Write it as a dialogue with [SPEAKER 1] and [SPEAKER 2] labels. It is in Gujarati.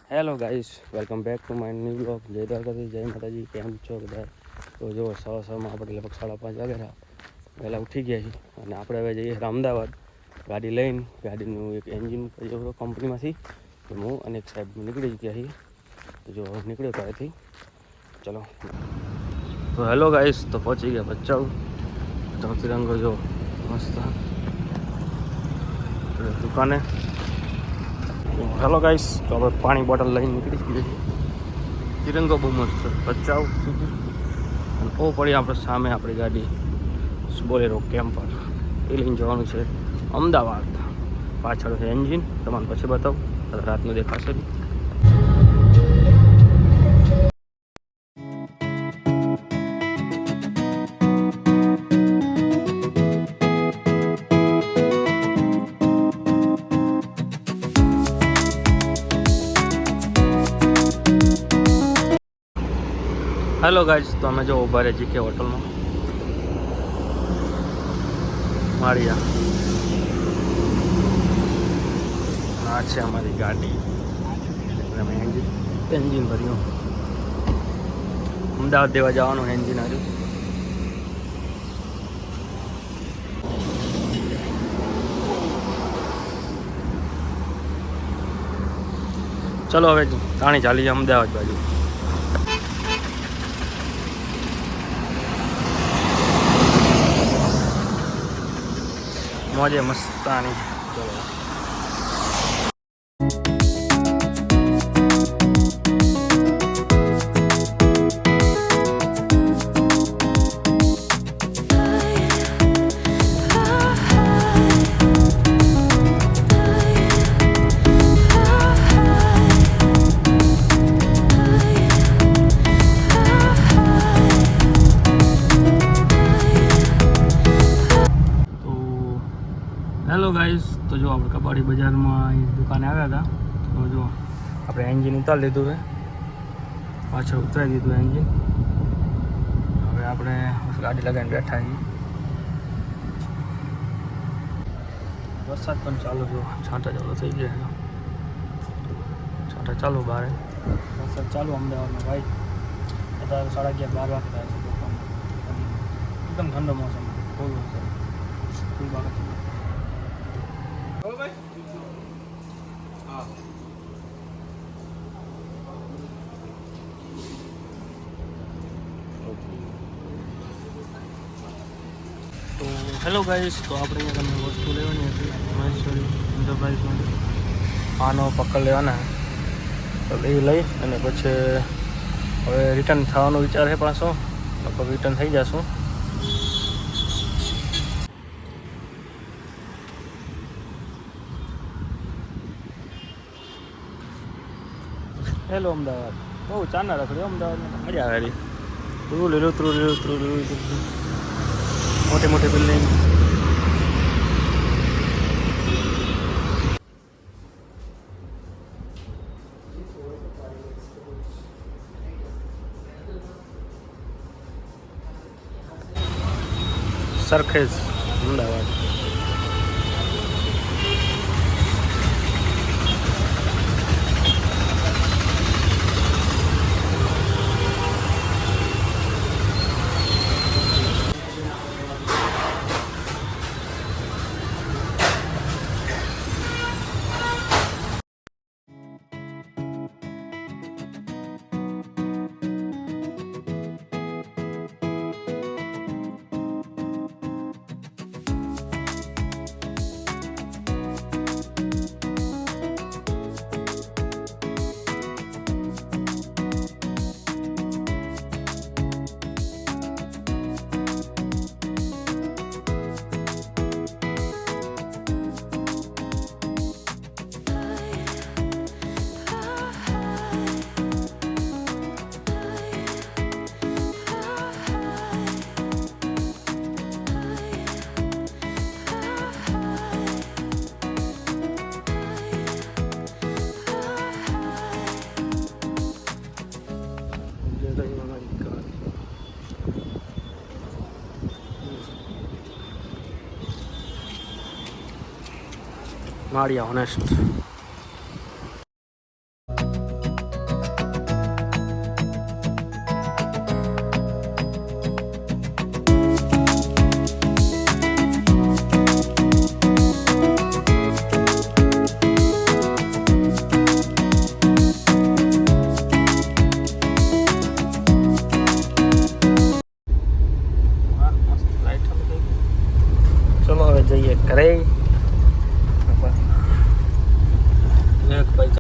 [SPEAKER 1] Hello guys, welcome back to my new blog. જય દ્વારકાથી, જય માતાજી. કેમ છો બધા? તો જો સવારમાં આપણે લગભગ 5:30 વાગ્યા વહેલા ઉઠી ગયા છીએ અને આપણે હવે જઈએ અમદાવાદ ગાડી લઈને. ગાડીનું એક એન્જિન કર્યો કંપનીમાંથી, તો હું અને એક સાહેબ નીકળી ગયા છીએ. તો જો નીકળ્યો ત્યાંથી ચલો. તો હેલો ગાઈસ, તો પહોંચી ગયા ભચાઉ. તિરંગો જો મસ્ત દુકાને. હેલો ગાઈસ, તો આપણે પાણી બોટલ લઈને નીકળી ગઈએ છીએ. તિરંગો બહુ મસ્ત ભચાઉ સુધી. અને ઓ પડી આપણે સામે આપણી ગાડી બોલેરો કેમ્પર, એ લઈને જવાનું છે અમદાવાદ. પાછળ છે એન્જિન, તમને પછી બતાવું, રાતનું દેખાશે. હેલો ગાઈસ, તો અમે જો ઊભા રહે જીકે હોટલમાં માળિયા. આ છે અમારી ગાડી. અમે એન્જિન ભર્યું, અમદાવાદ દેવા જવાનું એન્જિન આવ્યું. ચલો હવે તાણી ચાલી અમદાવાદ બાજુ. મોજે મસ્તાની. ચલો હેલો ગાઈસ, તો જો આપણે કબાડી બજારમાં દુકાને આવ્યા હતા. તો જો આપણે એન્જિન ઉતારી લીધું છે, પાછળ ઉતરાવી દીધું એન્જિન. હવે આપણે ગાડી લગાવીને બેઠા છીએ. વરસાદ પણ ચાલુ, જો છાંટા ચાલુ થઈ ગયા. છાંટા ચાલુ બહાર, વરસાદ ચાલુ અમદાવાદમાં ભાઈ. અત્યારે 11:30 વાગતા છે. એકદમ ઠંડો મોસમ, ફૂલ વરસાદ, ફૂલ બાકી. તો હેલો ગાઈસ, તો આપણે અહીંયા તમને વસ્તુ લેવાની હતી મહેશ્વરી એન્ટરપ્રાઇઝમાંથી. આનો પકડ લેવાના, તો એ લઈ અને પછી હવે રિટર્ન થવાનો વિચાર છે. પાછો લગભગ રિટર્ન થઈ જશું. હેલો અમદાવાદ, બહુ ચાના રખડ્યો અમદાવાદમાં, મજા આવેલી. લીલું મોટી મોટી બિલ્ડિંગ. સરખેજ અમદાવાદ. માળિયા ઓનેસ્ટ.
[SPEAKER 2] જઈએ ઘરે.